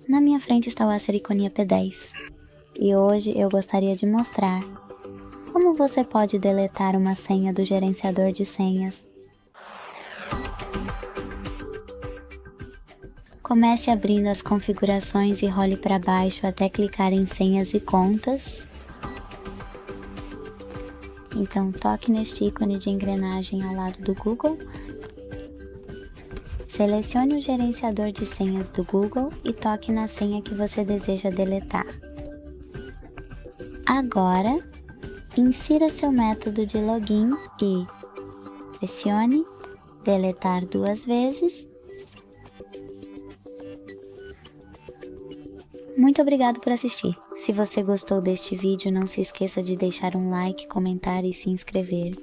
Na minha frente está o ACER Iconia P10 e hoje eu gostaria de mostrar como você pode deletar uma senha do gerenciador de senhas. Comece abrindo as configurações e role para baixo até clicar em senhas e contas. Então toque neste ícone de engrenagem ao lado do Google. Selecione o gerenciador de senhas do Google e toque na senha que você deseja deletar. Agora, insira seu método de login e pressione deletar 2 vezes. Muito obrigado por assistir. Se você gostou deste vídeo, não se esqueça de deixar um like, comentar e se inscrever.